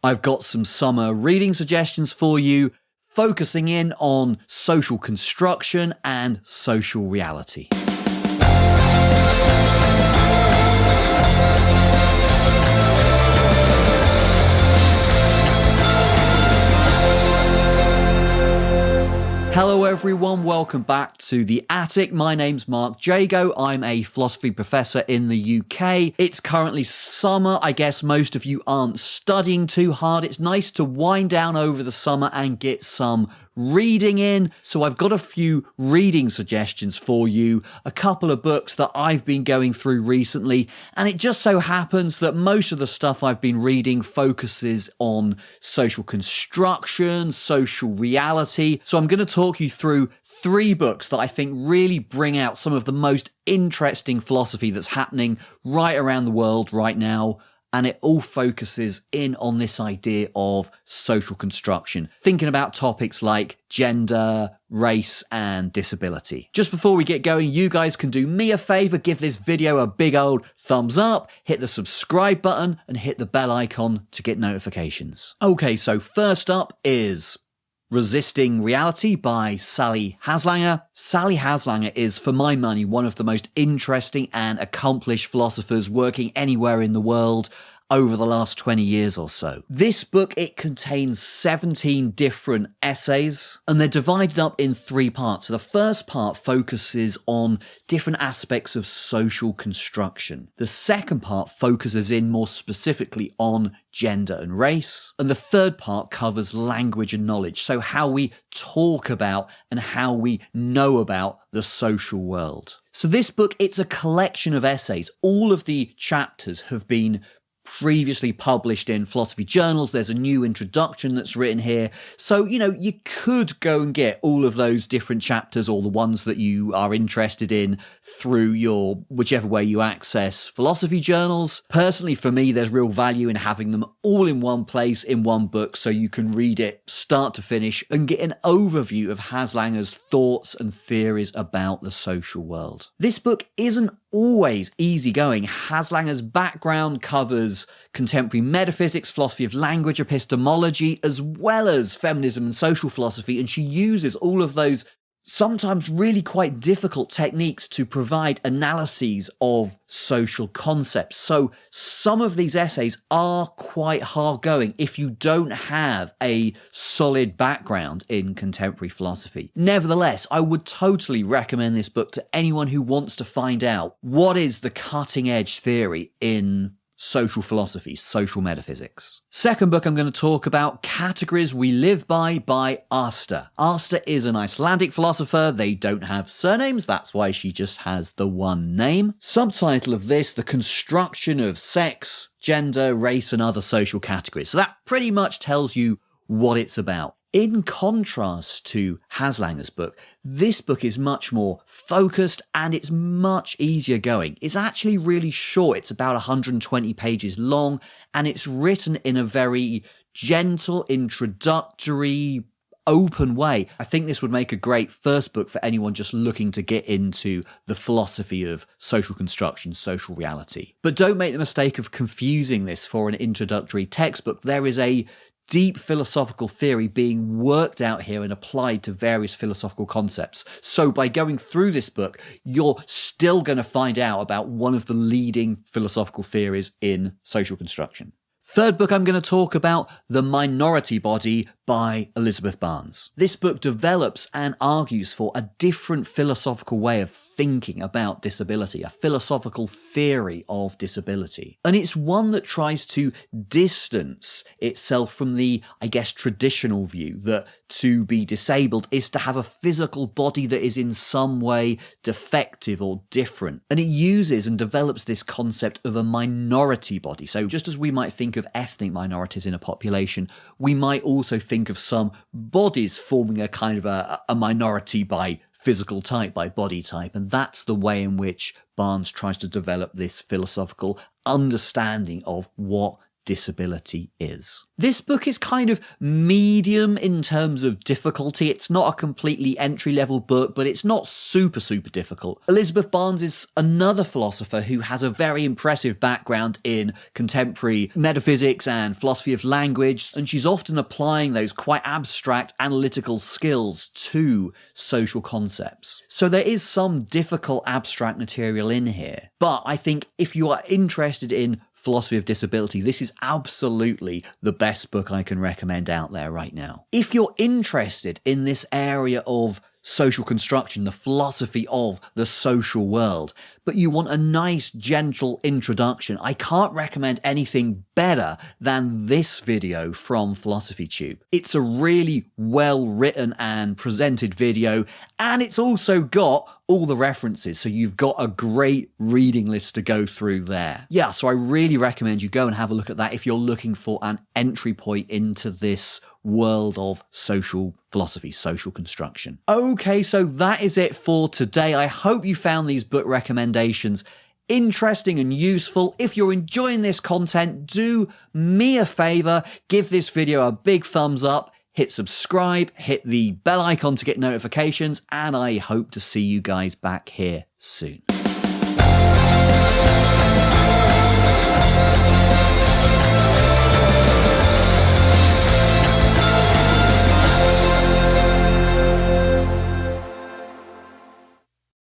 I've got some summer reading suggestions for you, focusing in on social construction and social reality. Hello everyone, welcome back to The Attic. My name's Mark Jago. I'm a philosophy professor in the UK. It's currently summer. I guess most of you aren't studying too hard. It's nice to wind down over the summer and get some reading in. So I've got a few reading suggestions for you, a couple of books that I've been going through recently, and it just so happens that most of the stuff I've been reading focuses on social construction, social reality. So I'm going to talk you through 3 books that I think really bring out some of the most interesting philosophy that's happening right around the world right now. And it all focuses in on this idea of social construction, thinking about topics like gender, race, and disability. Just before we get going, you guys can do me a favor, give this video a big old thumbs up, hit the subscribe button, and hit the bell icon to get notifications. Okay, so first up is Resisting Reality by Sally Haslanger. Sally Haslanger is, for my money, one of the most interesting and accomplished philosophers working anywhere in the world over the last 20 years or so. This book, it contains 17 different essays, and they're divided up in 3 parts. So the first part focuses on different aspects of social construction. The second part focuses in more specifically on gender and race. And the third part covers language and knowledge, so how we talk about and how we know about the social world. So this book, it's a collection of essays. All of the chapters have been previously published in philosophy journals. There's a new introduction that's written here. So, you could go and get all of those different chapters, or the ones that you are interested in, through your whichever way you access philosophy journals. Personally, for me, there's real value in having them all in one place, in one book, so you can read it start to finish and get an overview of Haslanger's thoughts and theories about the social world. This book isn't always easygoing. Haslanger's background covers contemporary metaphysics, philosophy of language, epistemology, as well as feminism and social philosophy, and she uses all of those sometimes really quite difficult techniques to provide analyses of social concepts. So some of these essays are quite hard going if you don't have a solid background in contemporary philosophy. Nevertheless, I would totally recommend this book to anyone who wants to find out what is the cutting edge theory in social philosophy, social metaphysics. Second book I'm going to talk about, Categories We Live by Asta. Asta is an Icelandic philosopher. They don't have surnames, that's why she just has the one name. Subtitle of this, The Construction of Sex, Gender, Race and Other Social Categories. So that pretty much tells you what it's about. In contrast to Haslanger's book, this book is much more focused and it's much easier going. It's actually really short. It's about 120 pages long, and it's written in a very gentle, introductory, open way. I think this would make a great first book for anyone just looking to get into the philosophy of social construction, social reality. But don't make the mistake of confusing this for an introductory textbook. There is a deep philosophical theory being worked out here and applied to various philosophical concepts. So by going through this book, you're still going to find out about one of the leading philosophical theories in social construction. Third book I'm going to talk about, The Minority Body by Elizabeth Barnes. This book develops and argues for a different philosophical way of thinking about disability, a philosophical theory of disability. And it's one that tries to distance itself from the, traditional view that to be disabled is to have a physical body that is in some way defective or different. And it uses and develops this concept of a minority body. So just as we might think of ethnic minorities in a population, we might also think of some bodies forming a kind of a minority by physical type, by body type. And that's the way in which Barnes tries to develop this philosophical understanding of what disability is. This book is kind of medium in terms of difficulty. It's not a completely entry-level book, but it's not super difficult. Elizabeth Barnes is another philosopher who has a very impressive background in contemporary metaphysics and philosophy of language, and she's often applying those quite abstract analytical skills to social concepts. So there is some difficult abstract material in here, but I think if you are interested in philosophy of disability, this is absolutely the best book I can recommend out there right now. If you're interested in this area of social construction, the philosophy of the social world, but you want a nice, gentle introduction, I can't recommend anything better than this video from Philosophy Tube. It's a really well-written and presented video, and it's also got all the references, so you've got a great reading list to go through there. Yeah, so I really recommend you go and have a look at that if you're looking for an entry point into this world of social philosophy, social construction. Okay, so that is it for today. I hope you found these book recommendations interesting and useful. If you're enjoying this content, do me a favor, give this video a big thumbs up, hit subscribe, hit the bell icon to get notifications, and I hope to see you guys back here soon.